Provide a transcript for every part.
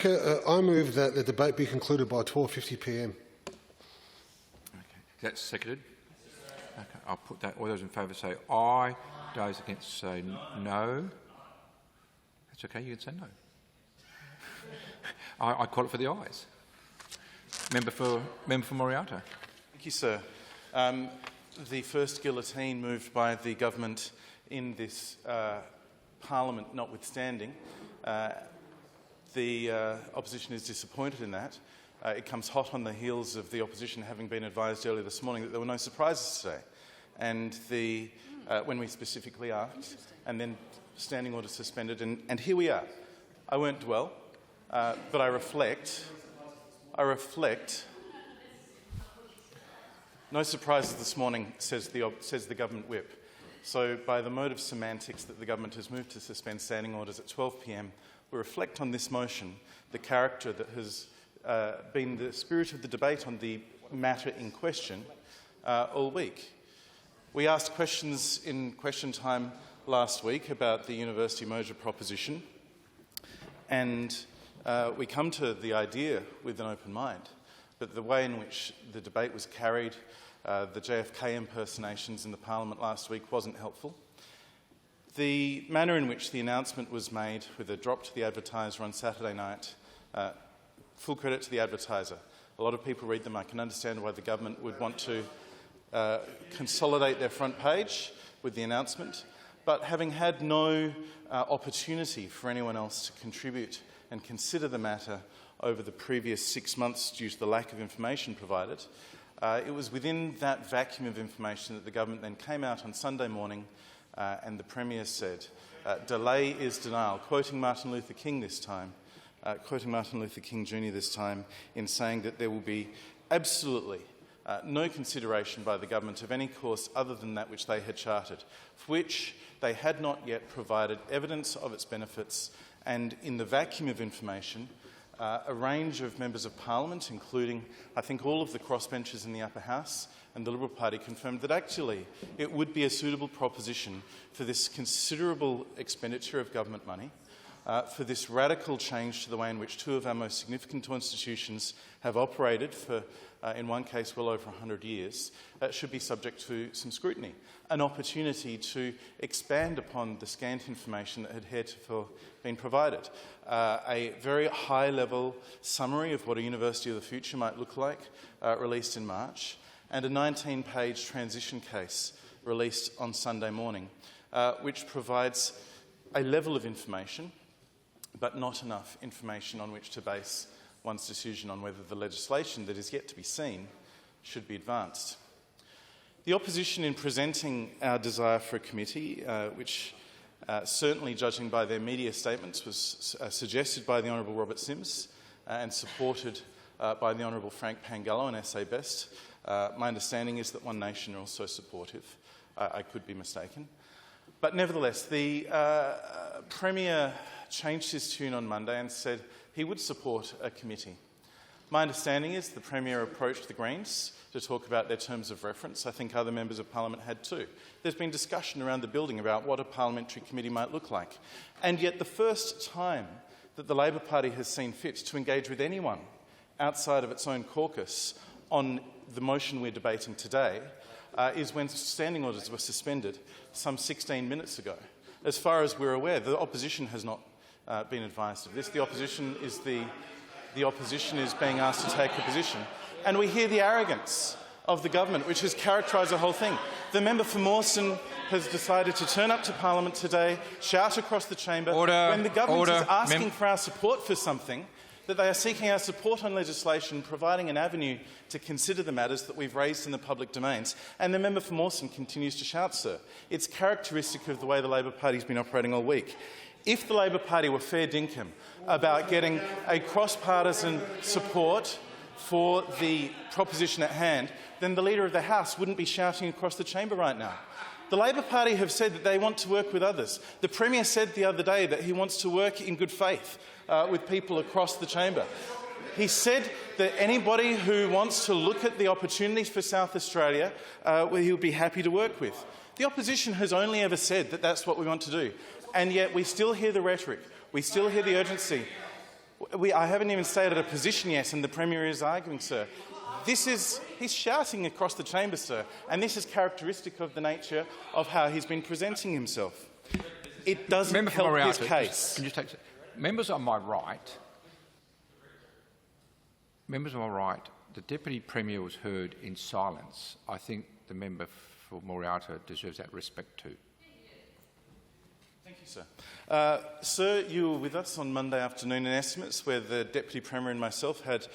I move that the debate be concluded by 12:50 p.m. Okay. That's seconded. Okay. I'll put that. All those in favour say aye. Those against say no. That's okay. You can say no. I call it for the ayes. Member for Moriata. Thank you, sir. The first guillotine moved by the government in this parliament notwithstanding, the opposition is disappointed in that. It comes hot on the heels of the opposition having been advised earlier this morning that there were no surprises today. And when we specifically asked, and then standing order suspended, and here we are. I won't dwell, but I reflect. No surprises this morning, says the government whip. So by the mode of semantics that the government has moved to suspend standing orders at 12 p.m, we reflect on this motion, the character that has been the spirit of the debate on the matter in question all week. We asked questions in question time last week about the university merger proposition, and we come to the idea with an open mind. But the way in which the debate was carried, the JFK impersonations in the parliament last week wasn't helpful. The manner in which the announcement was made with a drop to the advertiser on Saturday night, full credit to the advertiser. A lot of people read them. I can understand why the government would want to consolidate their front page with the announcement. But having had no opportunity for anyone else to contribute and consider the matter over the previous 6 months due to the lack of information provided, it was within that vacuum of information that the government then came out on Sunday morning and the Premier said, delay is denial, quoting Martin Luther King this time, quoting Martin Luther King Jr. this time, in saying that there will be absolutely no consideration by the government of any course other than that which they had charted, for which they had not yet provided evidence of its benefits, and in the vacuum of information, a range of members of parliament, including, I think, all of the crossbenchers in the upper house and the Liberal Party, confirmed that actually it would be a suitable proposition for this considerable expenditure of government money, for this radical change to the way in which two of our most significant institutions have operated for, in one case, well over 100 years, should be subject to some scrutiny. An opportunity to expand upon the scant information that had heretofore been provided. A very high-level summary of what a university of the future might look like, released in March, and a 19-page transition case released on Sunday morning, which provides a level of information, but not enough information on which to base one's decision on whether the legislation that is yet to be seen should be advanced. The opposition, in presenting our desire for a committee, which certainly, judging by their media statements, was suggested by the Honourable Robert Sims and supported by the Honourable Frank Pangallo and SA Best. My understanding is that One Nation are also supportive. I could be mistaken. But nevertheless, the Premier changed his tune on Monday and said he would support a committee. My understanding is the Premier approached the Greens to talk about their terms of reference. I think other members of Parliament had too. There's been discussion around the building about what a parliamentary committee might look like. And yet the first time that the Labor Party has seen fit to engage with anyone outside of its own caucus on the motion we're debating today is when standing orders were suspended some 16 minutes ago. As far as we're aware, the opposition has not been advised of this. The opposition is being asked to take a position. And we hear the arrogance of the government, which has characterised the whole thing. The member for Mawson has decided to turn up to Parliament today, shout across the chamber, when the government is asking for our support for something, that they are seeking our support on legislation, providing an avenue to consider the matters that we've raised in the public domains. And the member for Mawson continues to shout, sir. It's characteristic of the way the Labor Party has been operating all week. If the Labor Party were fair dinkum about getting a cross-partisan support for the proposition at hand, then the Leader of the House wouldn't be shouting across the chamber right now. The Labor Party have said that they want to work with others. The Premier said the other day that he wants to work in good faith with people across the chamber. He said that anybody who wants to look at the opportunities for South Australia, he would be happy to work with. The opposition has only ever said that that's what we want to do. And yet we still hear the rhetoric, we still hear the urgency. I haven't even stated a position yet, and the Premier is arguing, sir. He's shouting across the chamber, sir, and this is characteristic of the nature of how he's been presenting himself. It doesn't help his case. Members on my right, the Deputy Premier was heard in silence. I think the member for Moriata deserves that respect too. Thank you, sir. Sir, you were with us on Monday afternoon in Estimates, where the Deputy Premier and myself had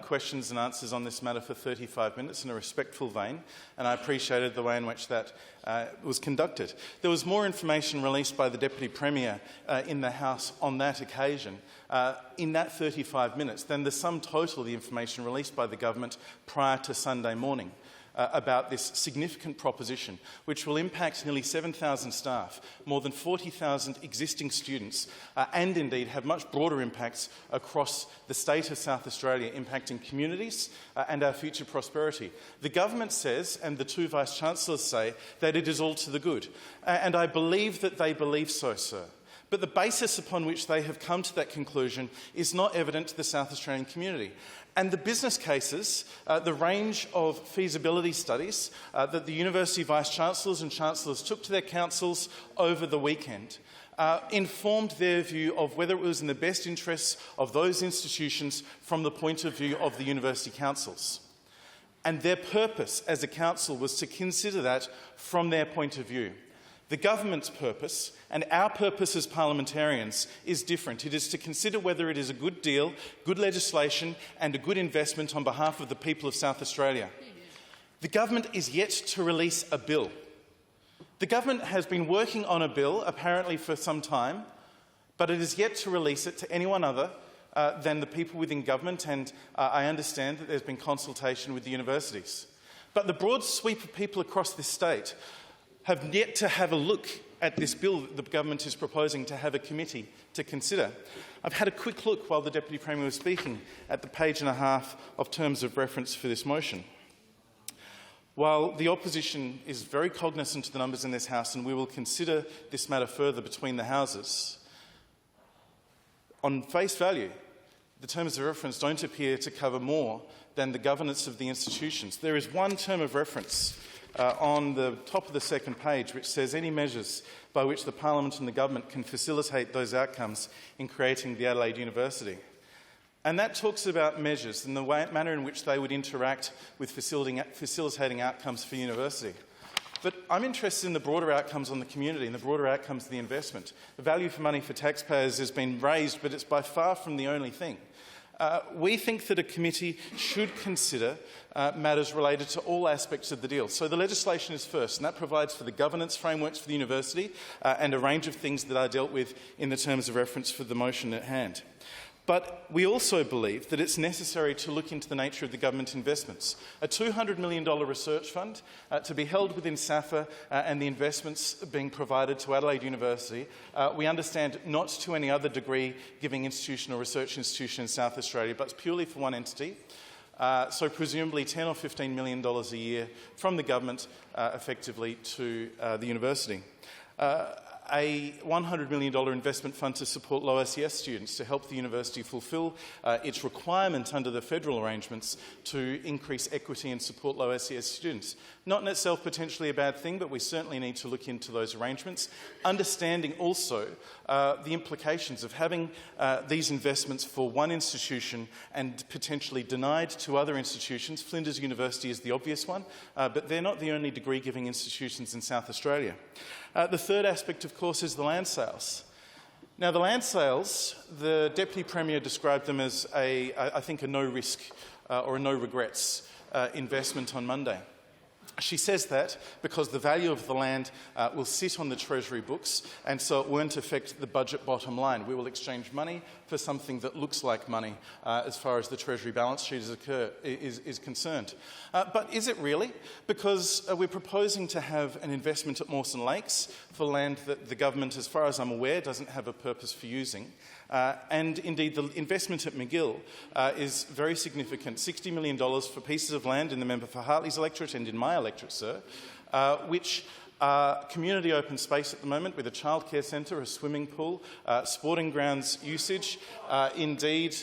questions and answers on this matter for 35 minutes in a respectful vein, and I appreciated the way in which that was conducted. There was more information released by the Deputy Premier in the House on that occasion in that 35 minutes than the sum total of the information released by the government prior to Sunday morning. About this significant proposition, which will impact nearly 7,000 staff, more than 40,000 existing students, and indeed have much broader impacts across the state of South Australia, impacting communities and our future prosperity. The government says, and the two Vice-Chancellors say, that it is all to the good. And I believe that they believe so, sir. But the basis upon which they have come to that conclusion is not evident to the South Australian community. And the business cases, the range of feasibility studies that the University Vice-Chancellors and Chancellors took to their councils over the weekend informed their view of whether it was in the best interests of those institutions from the point of view of the university councils. And their purpose as a council was to consider that from their point of view. The government's purpose, and our purpose as parliamentarians, is different. It is to consider whether it is a good deal, good legislation and a good investment on behalf of the people of South Australia. The government is yet to release a bill. The government has been working on a bill, apparently for some time, but it is yet to release it to anyone other than the people within government, and I understand that there's been consultation with the universities. But the broad sweep of people across this state have yet to have a look at this bill that the government is proposing to have a committee to consider. I've had a quick look while the Deputy Premier was speaking at the page and a half of terms of reference for this motion. While the opposition is very cognisant of the numbers in this House, and we will consider this matter further between the Houses, on face value, the terms of reference don't appear to cover more than the governance of the institutions. There is one term of reference on the top of the second page, which says any measures by which the Parliament and the Government can facilitate those outcomes in creating the Adelaide University. And that talks about measures and the manner in which they would interact with facilitating outcomes for university. But I'm interested in the broader outcomes on the community and the broader outcomes of the investment. The value for money for taxpayers has been raised, but it's by far from the only thing. We think that a committee should consider matters related to all aspects of the deal. So the legislation is first, and that provides for the governance frameworks for the university and a range of things that are dealt with in the terms of reference for the motion at hand. But we also believe that it's necessary to look into the nature of the government investments. A $200 million research fund to be held within SAFA and the investments being provided to Adelaide University, we understand not to any other degree-giving institution or research institution in South Australia, but purely for one entity. So presumably $10 or $15 million a year from the government effectively to the university. A $100 million investment fund to support low SES students to help the university fulfil its requirement under the federal arrangements to increase equity and support low SES students. Not in itself potentially a bad thing, but we certainly need to look into those arrangements, understanding also the implications of having these investments for one institution and potentially denied to other institutions. Flinders University is the obvious one, but they're not the only degree-giving institutions in South Australia. The third aspect, of course, is the land sales. Now, the land sales, the Deputy Premier described them as, I think, a no-risk or a no-regrets investment on Monday. She says that because the value of the land will sit on the Treasury books, and so it won't affect the budget bottom line. We will exchange money for something that looks like money as far as the Treasury balance sheet is concerned. But is it really? Because we're proposing to have an investment at Mawson Lakes for land that the government, as far as I'm aware, doesn't have a purpose for using. And indeed, the investment at McGill is very significant, $60 million for pieces of land in the member for Hartley's electorate and in my electorate, sir, which community open space at the moment with a childcare centre, a swimming pool, sporting grounds usage. Indeed,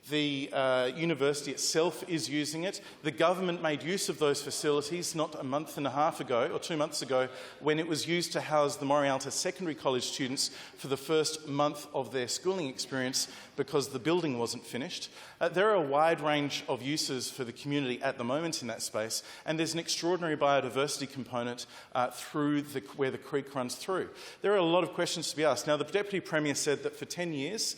the university itself is using it. The government made use of those facilities not a month and a half ago, or 2 months ago, when it was used to house the Morialta Secondary College students for the first month of their schooling experience because the building wasn't finished. There are a wide range of uses for the community at the moment in that space, and there's an extraordinary biodiversity component through where the creek runs through. There are a lot of questions to be asked. Now, the Deputy Premier said that for 10 years,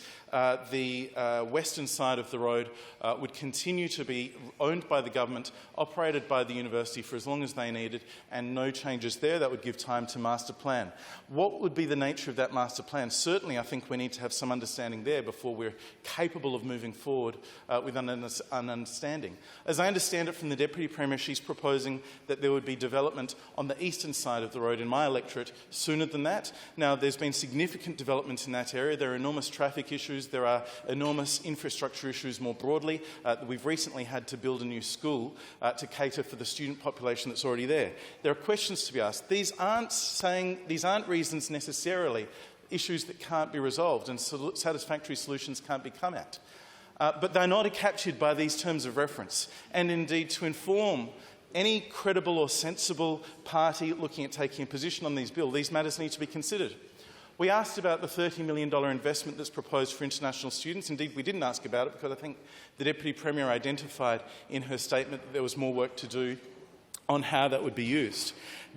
the western side of the road would continue to be owned by the government, operated by the university for as long as they needed, and no changes there. That would give time to master plan. What would be the nature of that master plan? Certainly, I think we need to have some understanding there before we're capable of moving forward with an understanding. As I understand it from the Deputy Premier, she's proposing that there would be development on the eastern side of the road in my electorate sooner than that. Now, there's been significant development in that area. There are enormous traffic issues. There are enormous infrastructure issues more broadly. We've recently had to build a new school to cater for the student population that's already there. There are questions to be asked. These aren't reasons necessarily issues that can't be resolved and satisfactory solutions can't be come at. But they're not captured by these terms of reference. And indeed, to inform any credible or sensible party looking at taking a position on these matters need to be considered. We asked about the $30 million investment that's proposed for international students. Indeed, we didn't ask about it because I think the Deputy Premier identified in her statement that there was more work to do on how that would be used.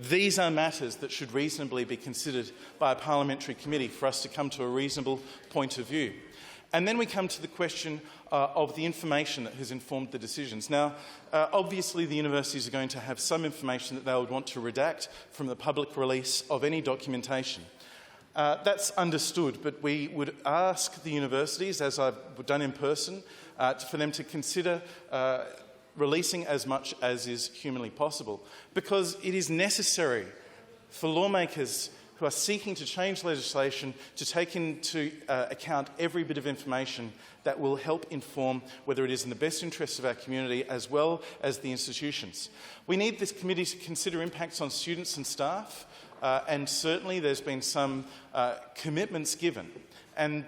These are matters that should reasonably be considered by a parliamentary committee for us to come to a reasonable point of view. And then we come to the question of the information that has informed the decisions. Now, obviously the universities are going to have some information that they would want to redact from the public release of any documentation. That's understood, but we would ask the universities, as I've done in person, for them to consider releasing as much as is humanly possible, because it is necessary for lawmakers who are seeking to change legislation to take into account every bit of information that will help inform whether it is in the best interests of our community as well as the institutions. We need this committee to consider impacts on students and staff, and certainly there's been some commitments given, and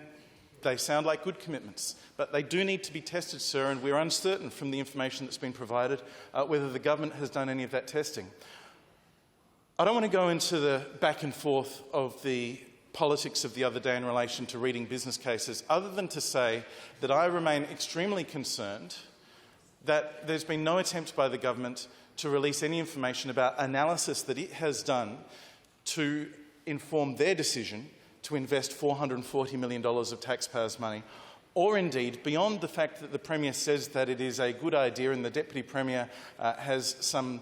they sound like good commitments, but they do need to be tested, sir, and we're uncertain from the information that's been provided whether the government has done any of that testing. I don't want to go into the back and forth of the politics of the other day in relation to reading business cases, other than to say that I remain extremely concerned that there's been no attempt by the government to release any information about analysis that it has done to inform their decision to invest $440 million of taxpayers' money, or indeed, beyond the fact that the Premier says that it is a good idea and the Deputy Premier has some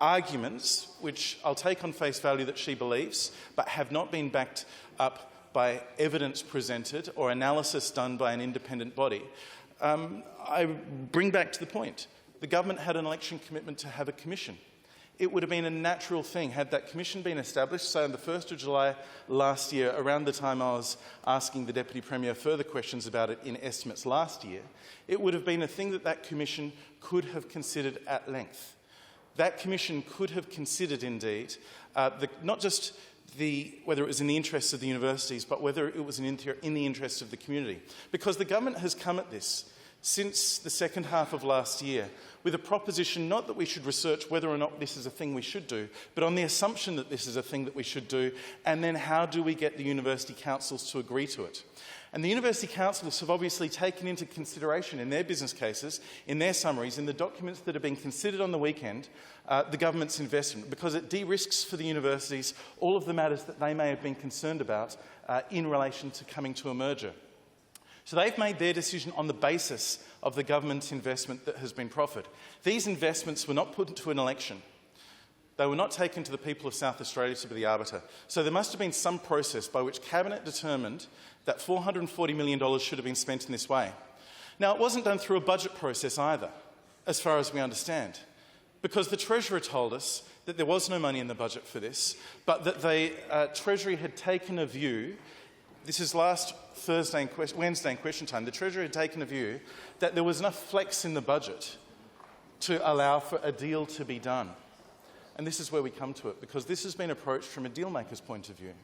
arguments, which I'll take on face value that she believes, but have not been backed up by evidence presented or analysis done by an independent body. I bring back to the point. The government had an election commitment to have a commission. It would have been a natural thing had that commission been established, so on the 1st of July last year, around the time I was asking the Deputy Premier further questions about it in estimates last year, it would have been a thing that that commission could have considered at length. That commission could have considered, indeed, not just whether it was in the interests of the universities, but whether it was in the interests of the community. Because the government has come at this since the second half of last year with a proposition not that we should research whether or not this is a thing we should do, but on the assumption that this is a thing that we should do, and then how do we get the university councils to agree to it? And the university councils have obviously taken into consideration in their business cases, in their summaries, in the documents that have been considered on the weekend, the government's investment, because it de-risks for the universities all of the matters that they may have been concerned about in relation to coming to a merger. So they've made their decision on the basis of the government's investment that has been proffered. These investments were not put into an election. They were not taken to the people of South Australia to be the arbiter. So there must have been some process by which Cabinet determined that $440 million should have been spent in this way. Now, it wasn't done through a budget process either, as far as we understand, because the Treasurer told us that there was no money in the budget for this, but that the Treasury had taken a view. This is last Wednesday in question time. The Treasury had taken a view that there was enough flex in the budget to allow for a deal to be done. And this is where we come to it, because this has been approached from a deal-maker's point of view.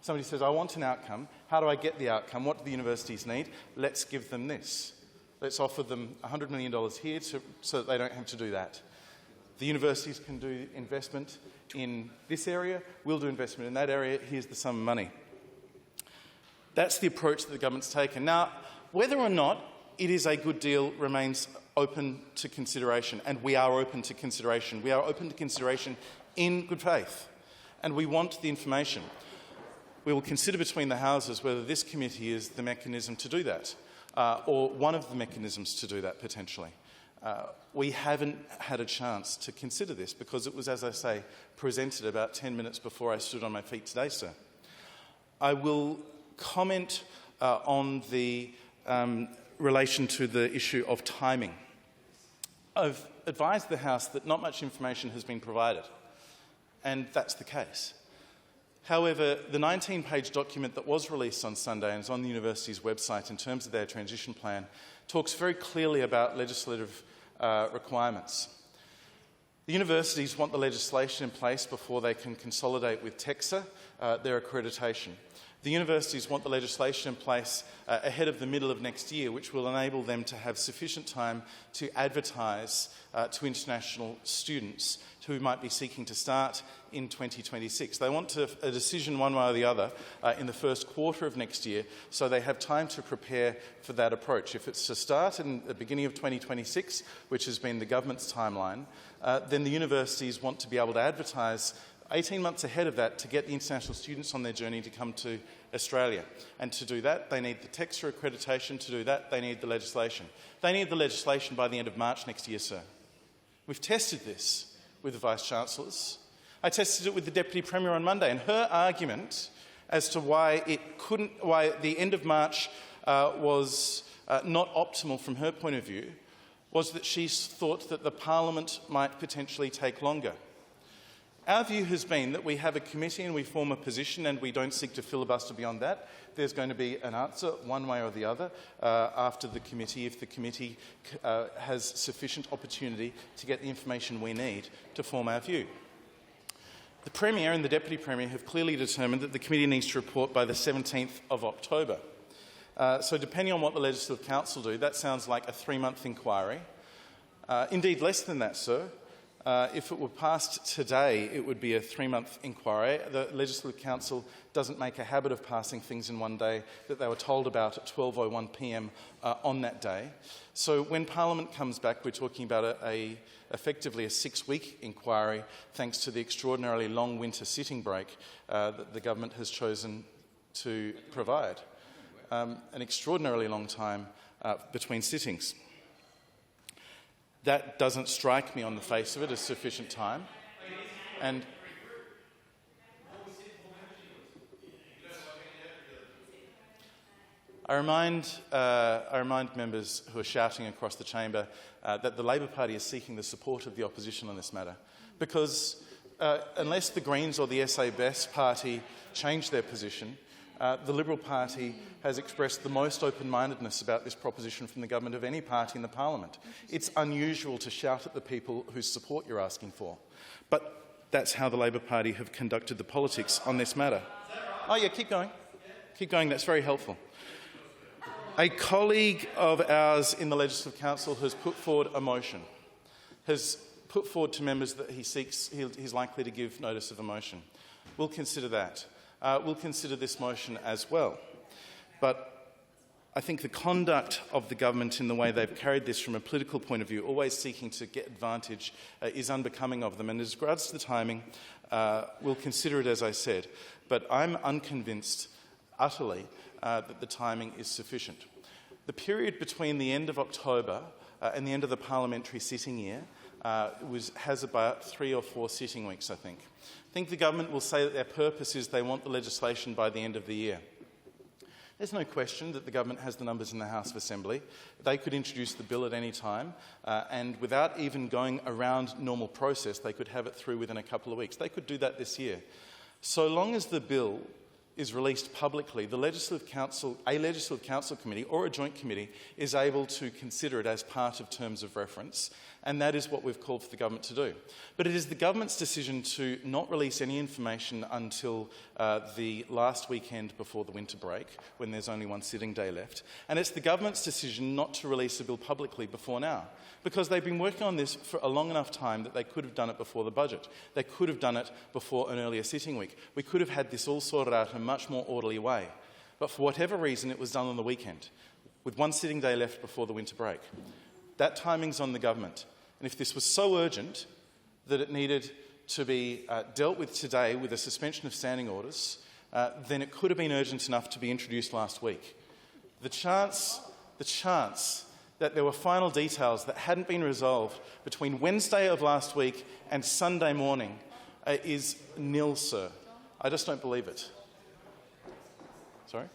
Somebody says, I want an outcome. How do I get the outcome? What do the universities need? Let's give them this. Let's offer them $100 million here so that they don't have to do that. The universities can do investment in this area. We'll do investment in that area. Here's the sum of money. That's the approach that the government's taken. Now, whether or not it is a good deal remains open to consideration, and we are open to consideration. We are open to consideration in good faith, and we want the information. We will consider between the houses whether this committee is the mechanism to do that, or one of the mechanisms to do that, potentially. We haven't had a chance to consider this because it was, as I say, presented about 10 minutes before I stood on my feet today, sir. I will comment on the relation to the issue of timing. I've advised the House that not much information has been provided, and that's the case. However, the 19-page document that was released on Sunday and is on the university's website in terms of their transition plan talks very clearly about legislative requirements. The universities want the legislation in place before they can consolidate with TEQSA, their accreditation. The universities want the legislation in place ahead of the middle of next year, which will enable them to have sufficient time to advertise to international students who might be seeking to start in 2026. They want a decision one way or the other in the first quarter of next year, so they have time to prepare for that approach. If it's to start in the beginning of 2026, which has been the government's timeline, then the universities want to be able to advertise 18 months ahead of that to get the international students on their journey to come to Australia. And to do that, they need the TEQSA accreditation. To do that, they need the legislation. They need the legislation by the end of March next year, sir. We've tested this with the Vice-Chancellors. I tested it with the Deputy Premier on Monday, and her argument as to why the end of March was not optimal from her point of view was that she thought that the Parliament might potentially take longer. Our view has been that we have a committee and we form a position and we don't seek to filibuster beyond that. There's going to be an answer one way or the other after the committee if the committee has sufficient opportunity to get the information we need to form our view. The Premier and the Deputy Premier have clearly determined that the committee needs to report by the 17th of October. So depending on what the Legislative Council do, that sounds like a 3-month inquiry. Indeed, less than that, sir. If it were passed today, it would be a 3-month inquiry. The Legislative Council doesn't make a habit of passing things in one day that they were told about at 12:01 p.m. On that day. So when Parliament comes back, we're talking about effectively a 6-week inquiry, thanks to the extraordinarily long winter sitting break that the government has chosen to provide. An extraordinarily long time between sittings. That doesn't strike me on the face of it as sufficient time. And I remind members who are shouting across the chamber that the Labor Party is seeking the support of the opposition on this matter, because unless the Greens or the SA Best Party change their position, the Liberal Party has expressed the most open-mindedness about this proposition from the government of any party in the Parliament. It's unusual to shout at the people whose support you're asking for, but that's how the Labor Party have conducted the politics on this matter. Oh yeah, keep going. Keep going, that's very helpful. A colleague of ours in the Legislative Council has put forward a motion, has put forward to members that he's likely to give notice of a motion. We'll consider that. We'll consider this motion as well. But I think the conduct of the government in the way they've carried this from a political point of view, always seeking to get advantage, is unbecoming of them. And as regards to the timing, we'll consider it as I said. But I'm unconvinced utterly that the timing is sufficient. The period between the end of October and the end of the parliamentary sitting year has about 3 or 4 sitting weeks, I think. I think the government will say that their purpose is they want the legislation by the end of the year. There's no question that the government has the numbers in the House of Assembly. They could introduce the bill at any time, and without even going around normal process, they could have it through within a couple of weeks. They could do that this year. So long as the bill is released publicly, a Legislative Council committee or a joint committee is able to consider it as part of terms of reference, and that is what we've called for the government to do. But it is the government's decision to not release any information until the last weekend before the winter break, when there's only one sitting day left, and it's the government's decision not to release the bill publicly before now, because they've been working on this for a long enough time that they could have done it before the budget. They could have done it before an earlier sitting week. We could have had this all sorted out in a much more orderly way. But for whatever reason, it was done on the weekend, with one sitting day left before the winter break. That timing's on the government. And if this was so urgent that it needed to be dealt with today with a suspension of standing orders, then it could have been urgent enough to be introduced last week. The chance that there were final details that hadn't been resolved between Wednesday of last week and Sunday morning is nil, sir. I just don't believe it. Sorry?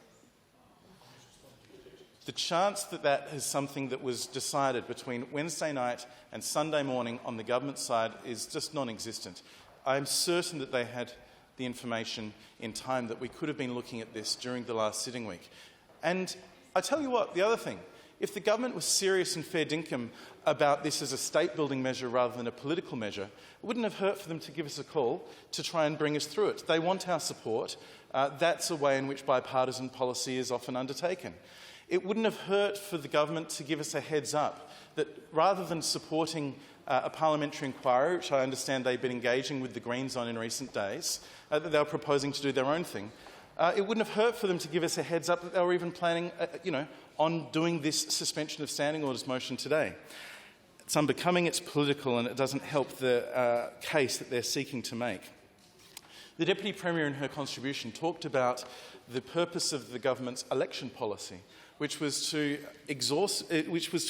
The chance that that is something that was decided between Wednesday night and Sunday morning on the government side is just non-existent. I'm certain that they had the information in time that we could have been looking at this during the last sitting week. And I tell you what, the other thing, if the government was serious and fair dinkum about this as a state-building measure rather than a political measure, it wouldn't have hurt for them to give us a call to try and bring us through it. They want our support. That's a way in which bipartisan policy is often undertaken. It wouldn't have hurt for the government to give us a heads up that rather than supporting a parliamentary inquiry, which I understand they've been engaging with the Greens on in recent days, that they were proposing to do their own thing, it wouldn't have hurt for them to give us a heads up that they were even planning, on doing this suspension of standing orders motion today. It's unbecoming, it's political, and it doesn't help the case that they're seeking to make. The Deputy Premier in her contribution talked about the purpose of the government's election policy, which was to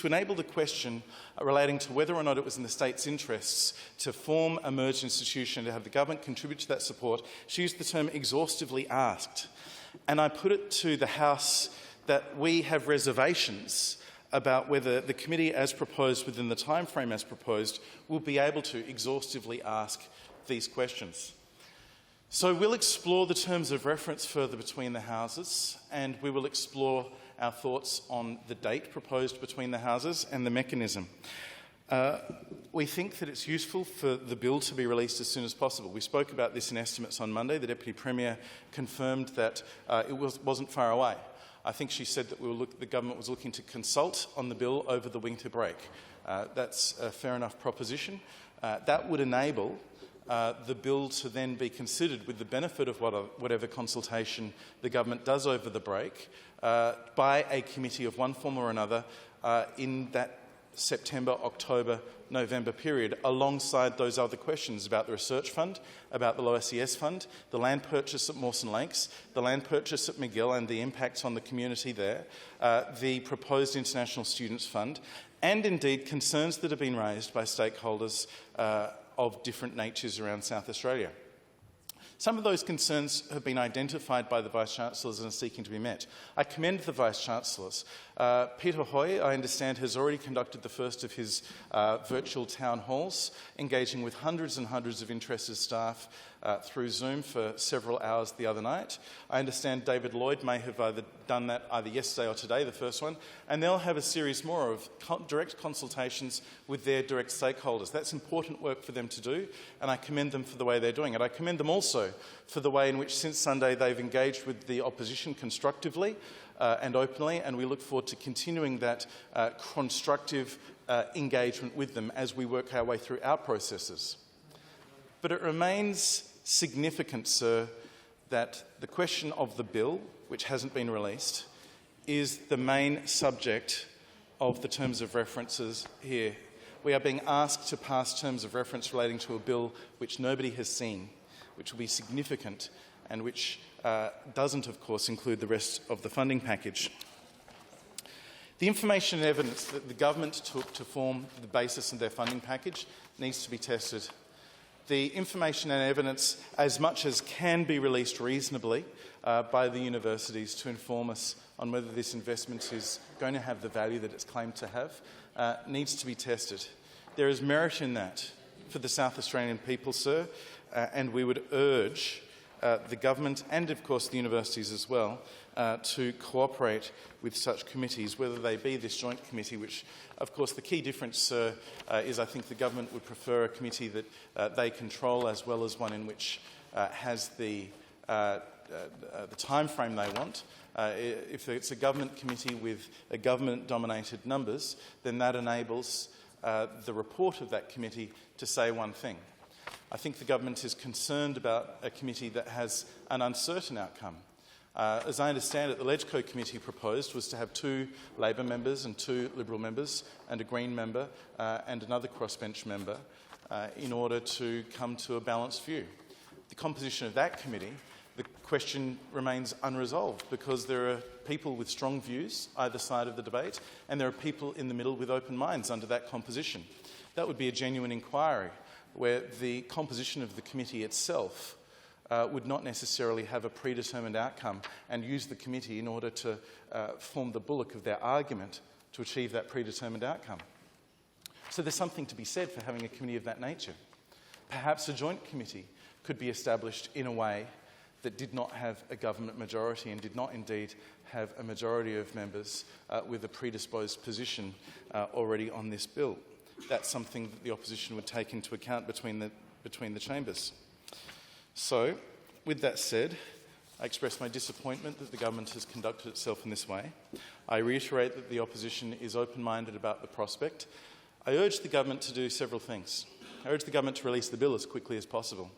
enable the question relating to whether or not it was in the state's interests to form a merged institution, to have the government contribute to that support. She used the term exhaustively asked. And I put it to the House that we have reservations about whether the committee, as proposed within the timeframe as proposed, will be able to exhaustively ask these questions. So we'll explore the terms of reference further between the Houses, and we will explore our thoughts on the date proposed between the Houses and the mechanism. We think that it's useful for the bill to be released as soon as possible. We spoke about this in estimates on Monday. The Deputy Premier confirmed that it wasn't far away. I think she said that the government was looking to consult on the bill over the winter break. That's a fair enough proposition. That would enable the bill to then be considered with the benefit of whatever consultation the government does over the break by a committee of one form or another in that September, October, November period, alongside those other questions about the research fund, about the low SES fund, the land purchase at Mawson Lakes, the land purchase at McGill and the impacts on the community there, the proposed international students fund, and indeed concerns that have been raised by stakeholders of different natures around South Australia. Some of those concerns have been identified by the Vice-Chancellors and are seeking to be met. I commend the Vice-Chancellors. Peter Hoy, I understand, has already conducted the first of his virtual town halls, engaging with hundreds and hundreds of interested staff through Zoom for several hours the other night. I understand David Lloyd may have done that either yesterday or today, the first one, and they'll have a series more of direct consultations with their direct stakeholders. That's important work for them to do, and I commend them for the way they're doing it. I commend them also for the way in which since Sunday they've engaged with the opposition constructively and openly, and we look forward to continuing that constructive engagement with them as we work our way through our processes. But it remains significant, sir, that the question of the bill, which hasn't been released, is the main subject of the terms of references here. We are being asked to pass terms of reference relating to a bill which nobody has seen, which will be significant and which doesn't, of course, include the rest of the funding package. The information and evidence that the government took to form the basis of their funding package needs to be tested. The information and evidence, as much as can be released reasonably by the universities to inform us on whether this investment is going to have the value that it's claimed to have, needs to be tested. There is merit in that for the South Australian people, sir, and we would urge the government and, of course, the universities as well to cooperate with such committees, whether they be this joint committee, which, of course, the key difference is I think the government would prefer a committee that they control as well as one in which has the time frame they want. If it's a government committee with a government-dominated numbers, then that enables the report of that committee to say one thing. I think the government is concerned about a committee that has an uncertain outcome. As I understand it, the LegCo committee proposed was to have 2 Labor members and 2 Liberal members and a Green member and another crossbench member in order to come to a balanced view. The composition of that committee, the question remains unresolved because there are people with strong views either side of the debate and there are people in the middle with open minds under that composition. That would be a genuine inquiry where the composition of the committee itself would not necessarily have a predetermined outcome and use the committee in order to form the bulwark of their argument to achieve that predetermined outcome. So there's something to be said for having a committee of that nature. Perhaps a joint committee could be established in a way that did not have a government majority and did not indeed have a majority of members with a predisposed position already on this bill. That's something that the opposition would take into account between the chambers. So, with that said, I express my disappointment that the government has conducted itself in this way. I reiterate that the opposition is open-minded about the prospect. I urge the government to do several things. I urge the government to release the bill as quickly as possible.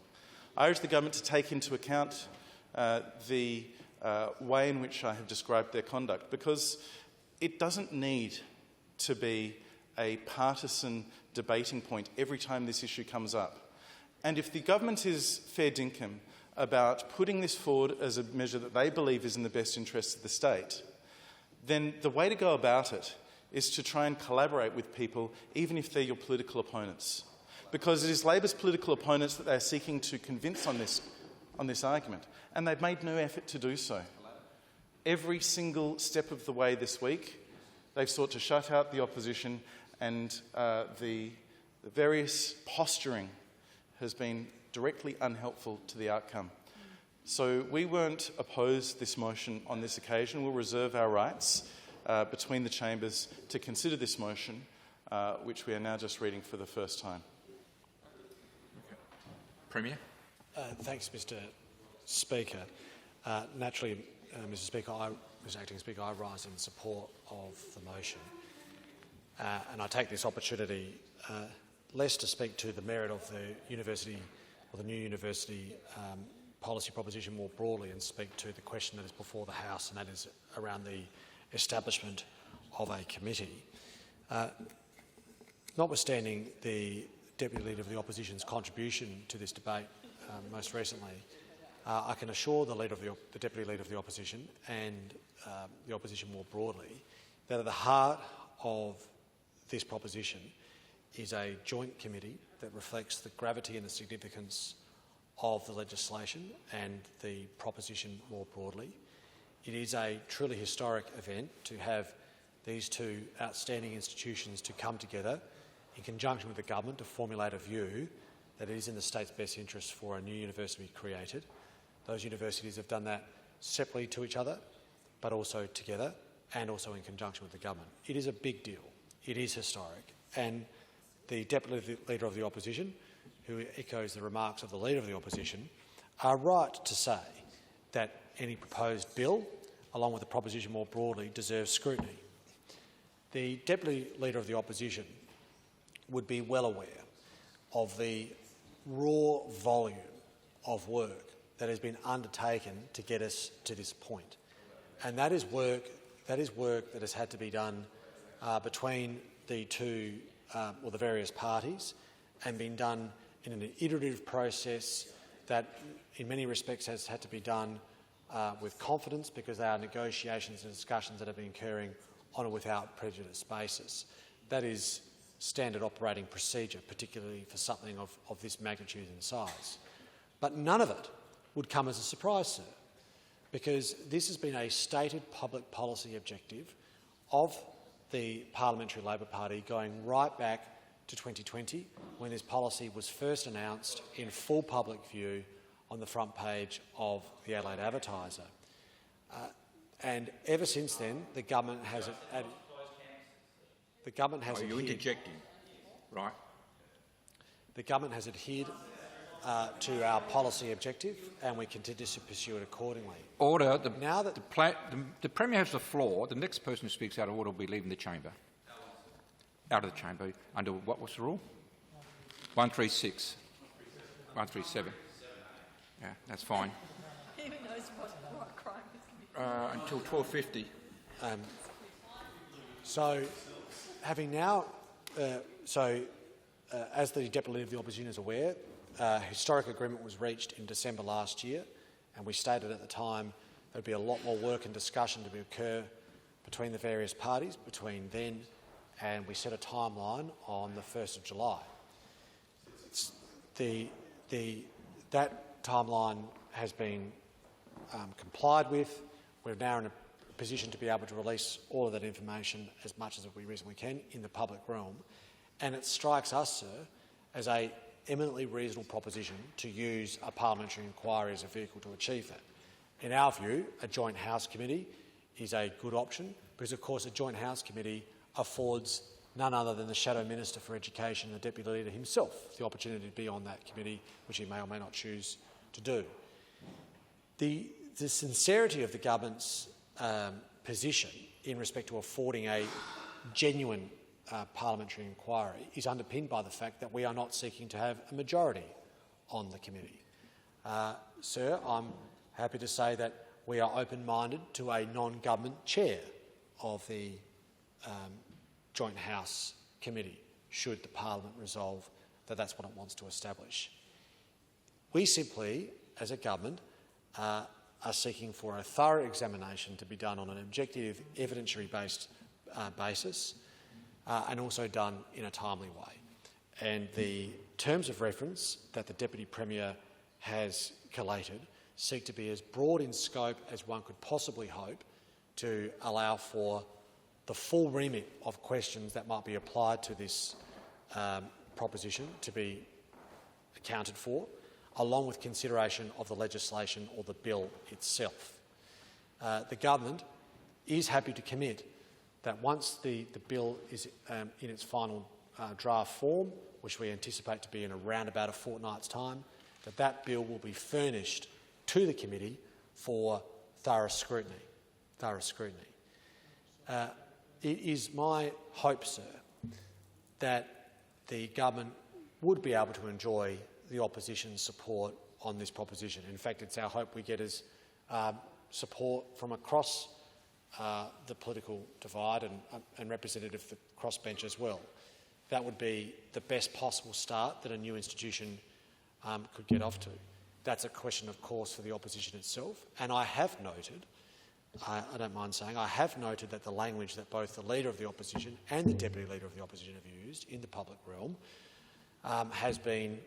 I urge the government to take into account the way in which I have described their conduct, because it doesn't need to be a partisan debating point every time this issue comes up. And if the government is fair dinkum about putting this forward as a measure that they believe is in the best interests of the state, then the way to go about it is to try and collaborate with people, even if they're your political opponents. Because it is Labor's political opponents that they're seeking to convince on this argument, and they've made no effort to do so. Every single step of the way this week, they've sought to shut out the opposition, and the various posturing has been directly unhelpful to the outcome. So we won't oppose this motion on this occasion. We'll reserve our rights between the chambers to consider this motion, which we are now just reading for the first time. Premier. Thanks, Mr Speaker. Naturally, Mr Speaker, Mr Acting Speaker, I rise in support of the motion. And I take this opportunity less to speak to the merit of the university or the new university policy proposition more broadly and speak to the question that is before the House, and that is around the establishment of a committee. Notwithstanding the Deputy Leader of the Opposition's contribution to this debate most recently, I can assure the Deputy Leader of the Opposition and the Opposition more broadly that at the heart of this proposition is a joint committee that reflects the gravity and the significance of the legislation and the proposition more broadly. It is a truly historic event to have these 2 outstanding institutions to come together in conjunction with the government to formulate a view that it is in the state's best interest for a new university to be created. Those universities have done that separately to each other, but also together and also in conjunction with the government. It is a big deal. It is historic. And the Deputy Leader of the Opposition, who echoes the remarks of the Leader of the Opposition, are right to say that any proposed bill, along with the proposition more broadly, deserves scrutiny. The Deputy Leader of the Opposition would be well aware of the raw volume of work that has been undertaken to get us to this point. And that is work that has had to be done between the the various parties and been done in an iterative process that in many respects has had to be done with confidence, because there are negotiations and discussions that have been occurring on a without prejudice basis. That is standard operating procedure, particularly for something of this magnitude and size. But none of it would come as a surprise, sir, because this has been a stated public policy objective of the Parliamentary Labor Party going right back to 2020, when this policy was first announced in full public view on the front page of the Adelaide Advertiser. And ever since then, the government has Are you interjecting? Right. The government has adhered to our policy objective, and we continue to pursue it accordingly. Order. Now that The Premier has the floor. The next person who speaks out of order will be leaving the chamber. Out of the chamber under what was the rule? 136. 137. Yeah, that's fine. He even knows what crime is. Until 12:50. So, having now, as the Deputy Leader of the Opposition is aware, a historic agreement was reached in December last year, and we stated at the time there would be a lot more work and discussion to occur between the various parties between then, and we set a timeline on the 1st of July. That timeline has been complied with. We're now in a position to be able to release all of that information as much as we reasonably can in the public realm, and it strikes us, sir, as a eminently reasonable proposition to use a parliamentary inquiry as a vehicle to achieve that. In our view, a joint House committee is a good option because, of course, a joint House committee affords none other than the Shadow Minister for Education and the Deputy Leader himself the opportunity to be on that committee, which he may or may not choose to do. The sincerity of the government's position in respect to affording a genuine parliamentary inquiry is underpinned by the fact that we are not seeking to have a majority on the committee. Sir, I'm happy to say that we are open-minded to a non-government chair of the Joint House Committee, should the Parliament resolve that that's what it wants to establish. We simply, as a government, are seeking for a thorough examination to be done on an objective, evidentiary-based basis, and also done in a timely way. And the terms of reference that the Deputy Premier has collated seek to be as broad in scope as one could possibly hope to allow for the full remit of questions that might be applied to this proposition to be accounted for, along with consideration of the legislation or the bill itself. The government is happy to commit that once the bill is in its final draft form, which we anticipate to be in around about a fortnight's time, that bill will be furnished to the committee for thorough scrutiny. It is my hope, sir, that the government would be able to enjoy the opposition's support on this proposition. In fact, it's our hope we get as support from across the political divide and representative of the crossbench as well. That would be the best possible start that a new institution could get off to. That's a question, of course, for the opposition itself. And I have noted, I don't mind saying, I have noted that the language that both the Leader of the Opposition and the Deputy Leader of the Opposition have used in the public realm has been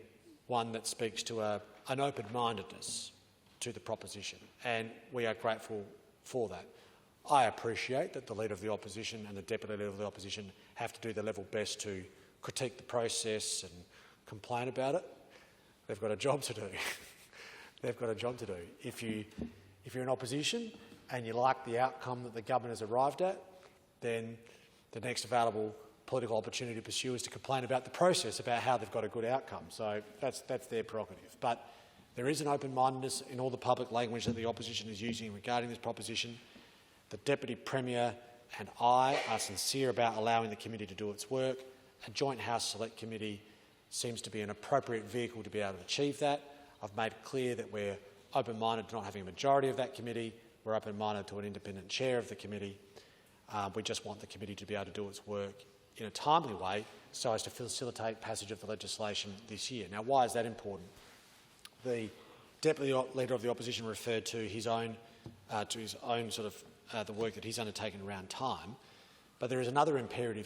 one that speaks to an open-mindedness to the proposition, and we are grateful for that. I appreciate that the Leader of the Opposition and the Deputy Leader of the Opposition have to do their level best to critique the process and complain about it. They've got a job to do. They've got a job to do. If you're in opposition and you like the outcome that the government has arrived at, then the next available political opportunity to pursue is to complain about the process, about how they've got a good outcome. So that's their prerogative. But there is an open-mindedness in all the public language that the opposition is using regarding this proposition. The Deputy Premier and I are sincere about allowing the committee to do its work. A Joint House Select Committee seems to be an appropriate vehicle to be able to achieve that. I've made it clear that we're open-minded to not having a majority of that committee. We're open-minded to an independent chair of the committee. We just want the committee to be able to do its work in a timely way so as to facilitate passage of the legislation this year. Now, why is that important? The Deputy Leader of the Opposition referred to his own sort of the work that he's undertaken around time, but there is another imperative